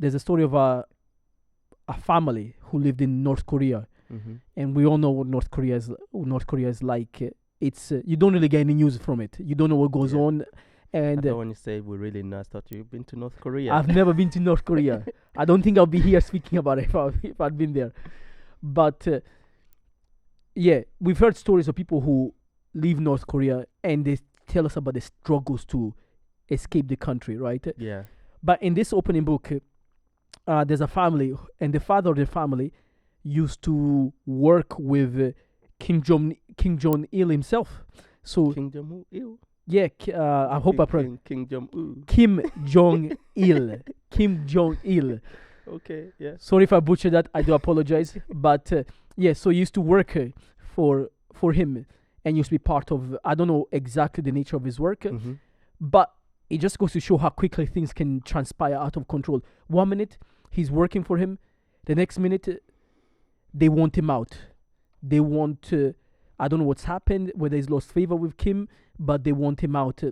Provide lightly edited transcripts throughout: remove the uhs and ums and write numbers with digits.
there's a story of a family who lived in North Korea, Mm-hmm. and we all know what North Korea is like. It's you don't really get any news from it. You don't know what goes Yeah. on, I and thought when you say we really know, I thought you've been to North Korea. I've never been to North Korea. I don't think I'll be here speaking about it if I'd been there. But yeah, we've heard stories of people who leave North Korea and they tell us about the struggles to escape the country, right? Yeah. But in this opening book, there's a family, and the father of the family used to work with King Jong Il himself. So King Jong Il. yeah, I hope I pronounced King Jong Il. Kim Jong Il. Kim Jong Il. Okay. Yeah. Sorry if I butchered that. I do apologize. But yeah, so he used to work for him, and used to be part of. I don't know exactly the nature of his work, Mm-hmm. but it just goes to show how quickly things can transpire out of control. 1 minute he's working for him, the next minute they want him out. They want. I don't know what's happened, whether he's lost favor with Kim, but they want him out,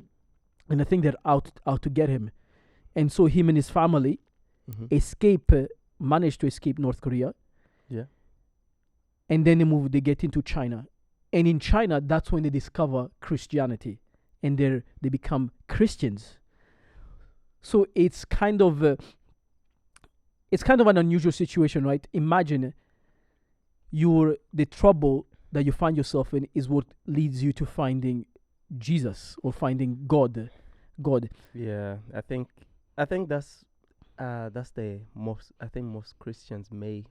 and I think they're out to get him. And so him and his family Mm-hmm. managed to escape North Korea, Yeah. and then they get into China, and in China that's when they discover Christianity, and they become Christians. So it's kind of an unusual situation, right? Imagine the trouble that you find yourself in is what leads you to finding Jesus or finding God. Yeah. I think that's the most. I think most Christians may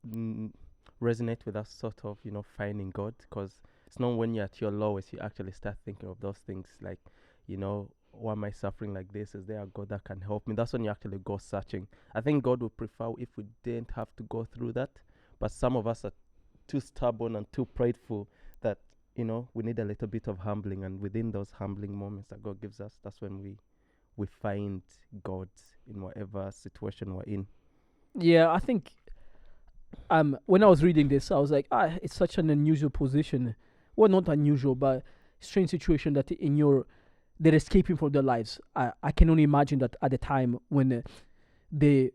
mm, resonate with that sort of finding God, because it's not when you're at your lowest you actually start thinking of those things like why am I suffering like this? Is there a God that can help me? That's when you actually go searching. I think God would prefer if we didn't have to go through that, but some of us are too stubborn and too prideful that we need a little bit of humbling, and within those humbling moments that God gives us, that's when we find God in whatever situation we're in. Yeah, I think when I was reading this, I was like, it's such an unusual position. Well, not unusual, but strange situation that they're escaping from their lives. I can only imagine that at the time when the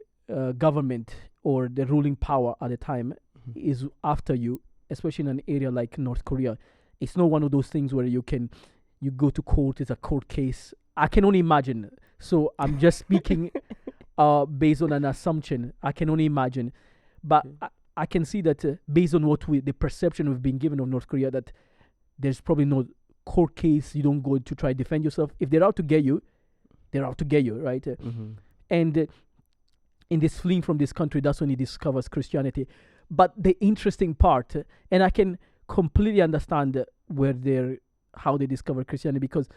government or the ruling power at the time Mhm. is after you, especially in an area like North Korea, it's not one of those things where you go to court. It's a court case. I can only imagine. So I'm just speaking based on an assumption. I can only imagine, but Okay. I can see that based on the perception we've been given of North Korea, that there's probably no court case. You don't go to try to defend yourself. If they're out to get you, they're out to get you, right? Mm-hmm. And in this fleeing from this country, that's when he discovers Christianity. But the interesting part, and I can completely understand how they discover Christianity, because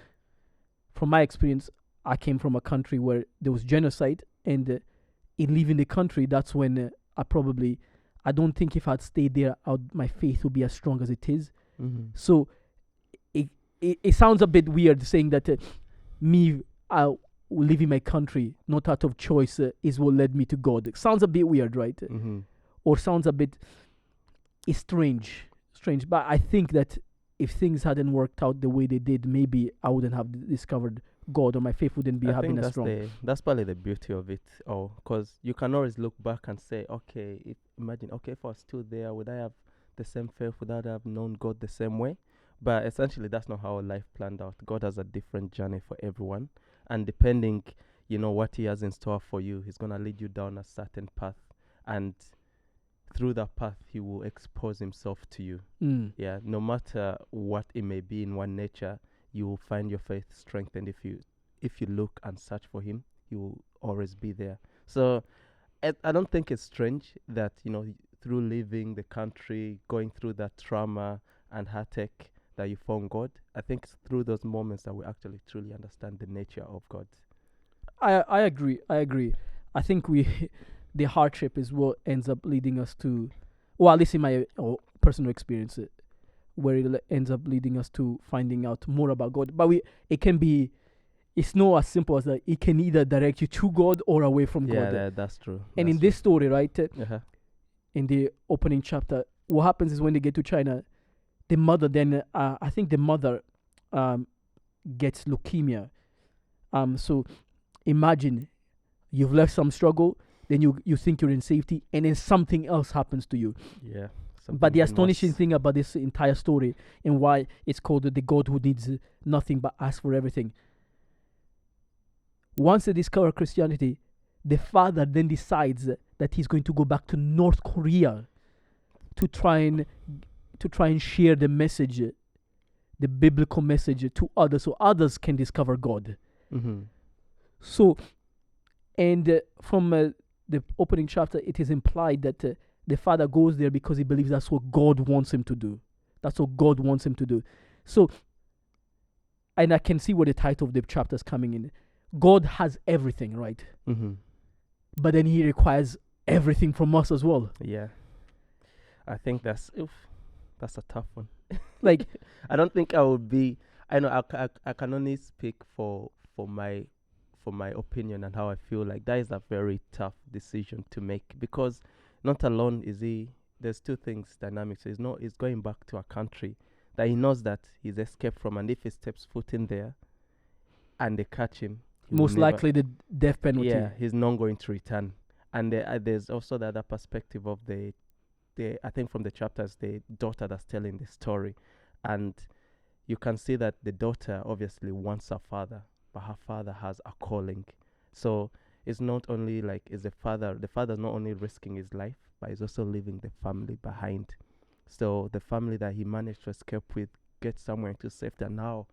from my experience, I came from a country where there was genocide, and in leaving the country, that's when I don't think if I'd stayed there, my faith would be as strong as it is. Mm-hmm. So it sounds a bit weird saying that me leaving my country, not out of choice, is what led me to God. It sounds a bit weird, right? Mm-hmm. Or sounds a bit strange. But I think that if things hadn't worked out the way they did, maybe I wouldn't have discovered God, or my faith wouldn't be I having think as strong. that's probably the beauty of it, or because you can always look back and say, okay, imagine, okay, if I was still there, would I have the same faith? Would I have known God the same way? But essentially, that's not how life planned out. God has a different journey for everyone, and depending, what He has in store for you, He's gonna lead you down a certain path, and through that path, He will expose Himself to you. Mm. Yeah, no matter what it may be in one nature, you will find your faith strengthened if you look and search for Him. He will always be there. So I don't think it's strange that through leaving the country, going through that trauma and heartache, that you found God. I think it's through those moments that we actually truly understand the nature of God. I agree. I think the hardship is what ends up leading us to, well, at least in my personal experience, where it ends up leading us to finding out more about God. But it's not as simple as that. It can either direct you to God or away from God. Yeah, that's true. And That's in this story, right, uh-huh. in the opening chapter, what happens is when they get to China, the mother then, I think the mother gets leukemia. So imagine You've left some struggle, then you think you're in safety, and then something else happens to you. Yeah. But the Something even astonishing worse. thing about this entire story and why it's called the God who needs nothing but asks for everything. Once they discover Christianity, the father then decides that he's going to go back to North Korea to try and share the message, the biblical message to others, so others can discover God. Mm-hmm. So, and from the opening chapter, it is implied that the father goes there because he believes that's what God wants him to do. That's what God wants him to do. So, and I can see where the title of the chapter is coming in. God has everything, right? Mm-hmm. But then he requires everything from us as well. Yeah. I think that's a tough one. Like, I don't think I would be. I know I can only speak for my opinion and how I feel. Like that is a very tough decision to make, because not alone is he. There's two things dynamics. He's going back to a country that he knows that he's escaped from, and if he steps foot in there and they catch him, he will most never- likely the death penalty. yeah, he's not going to return. And there's also the other perspective of the I think from the chapters, the daughter that's telling the story, and you can see that the daughter obviously wants her father, but her father has a calling. So it's not only like is the father's not only risking his life, but he's also leaving the family behind. So the family that he managed to escape with gets somewhere into safety, and now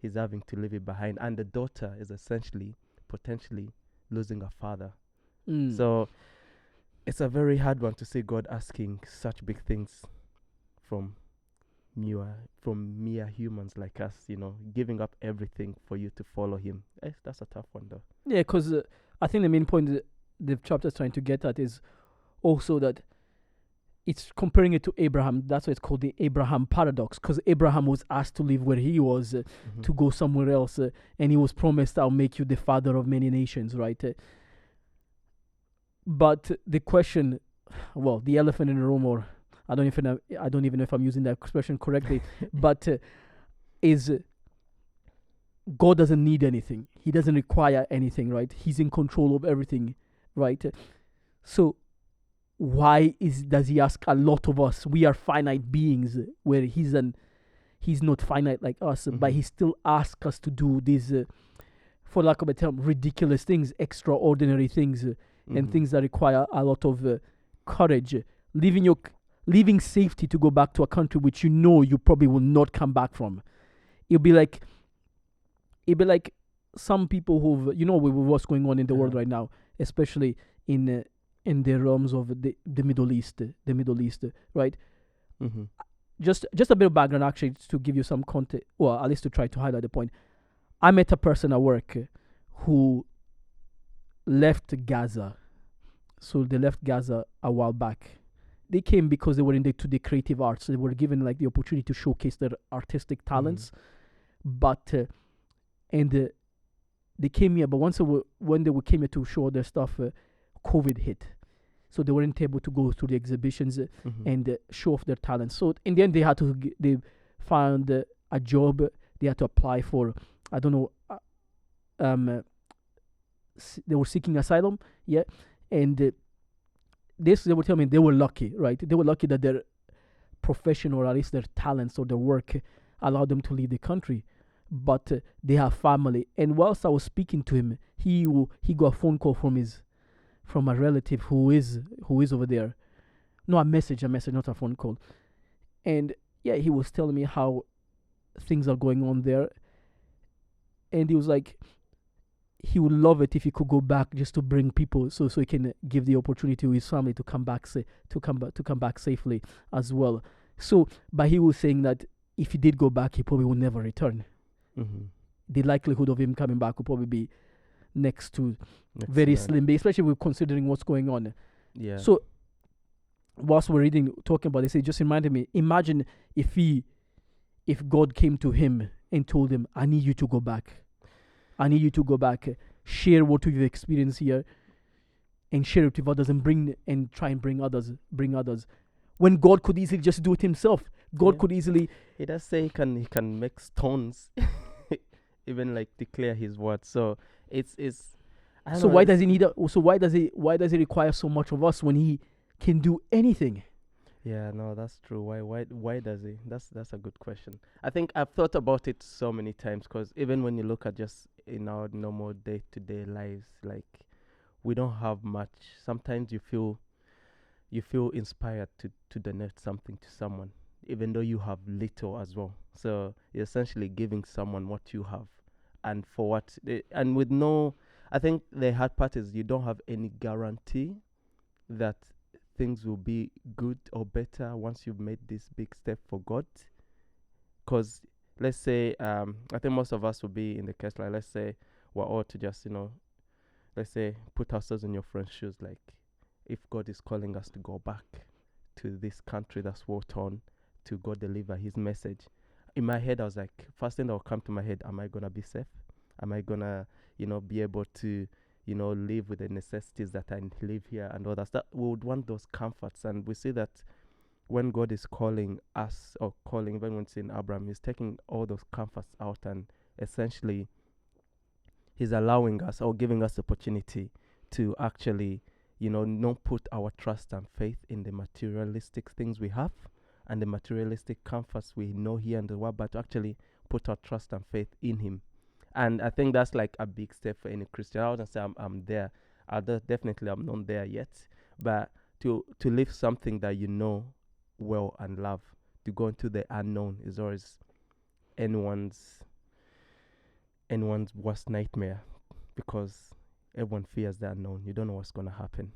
he's having to leave it behind, and the daughter is essentially potentially losing her father. Mm. So it's a very hard one to see God asking such big things from mere humans like us, giving up everything for you to follow him. That's a tough one though. Yeah, because I think the main point that the chapter is trying to get at is also that it's comparing it to Abraham. That's why it's called the Abraham paradox, because Abraham was asked to leave where he was to go somewhere else, and he was promised, "I'll make you the father of many nations," right? But the question, well, the elephant in the room, or I don't even know if I'm using that expression correctly, but is God doesn't need anything. He doesn't require anything, right? He's in control of everything, right? So why does he ask a lot of us? We are finite beings, where he's not finite like us, but he still asks us to do these, for lack of a term, ridiculous things, extraordinary things, and things that require a lot of courage. Leaving safety to go back to a country which you probably will not come back from. It'll be like some people who've with what's going on in the world right now, especially in the realms of the Middle East, right? Mm-hmm. Just a bit of background, actually, to give you some context, or at least to try to highlight the point. I met a person at work who left Gaza. So they left Gaza a while back. They came because they were into the creative arts. So they were given the opportunity to showcase their artistic talents. But they came here. But when they came here to show their stuff, COVID hit. So they weren't able to go through the exhibitions and show off their talents. So in the end, they found a job. They had to apply for, I don't know, they were seeking asylum, and they were telling me they were lucky, right? They were lucky that their profession, or at least their talents or their work, allowed them to leave the country. But they have family, and whilst I was speaking to him, he got a phone call from a relative who is over there. No, a message, not a phone call. And he was telling me how things are going on there, and he was like, he would love it if he could go back just to bring people, so he can give the opportunity to his family to come back safely as well. So, but he was saying that if he did go back, he probably would never return. The likelihood of him coming back would probably be next to very slim, especially with considering what's going on. Yeah. So, whilst we're talking about this, it just reminded me. Imagine if God came to him and told him, "I need you to go back. I need you to go back, share what you've experienced here, and share it with others, and try and bring others. When God could easily just do it himself. God could easily. He does say he can make stones, even declare his word. So it's I don't So know. why does he need? So why does he require so much of us when he can do anything? Yeah, no, that's true. Why does he? That's a good question. I think I've thought about it so many times because even when you look at just in our normal day-to-day lives, like we don't have much. Sometimes you feel inspired to donate something to someone, even though you have little as well. So you're essentially giving someone what you have, and for what, and with no. I think the hard part is you don't have any guarantee that things will be good or better once you've made this big step for God. Because let's say, I think most of us will be in the case like, let's say we're all to just, let's say put ourselves in your friend's shoes. Like, if God is calling us to go back to this country that's war torn to go deliver His message, in my head I was like, first thing that will come to my head: am I gonna be safe? Am I gonna, be able to, live with the necessities that I live here and all that stuff? We would want those comforts, and we see that when God is calling us, or calling, even when it's in Abraham, He's taking all those comforts out, and essentially He's allowing us or giving us the opportunity to actually, not put our trust and faith in the materialistic things we have and the materialistic comforts we know here in the world, but to actually put our trust and faith in Him. And I think that's like a big step for any Christian. I wouldn't say I'm there. Definitely I'm not there yet. But to live something that you know well and love, to go into the unknown is always anyone's anyone's worst nightmare, because everyone fears the unknown. You don't know what's going to happen.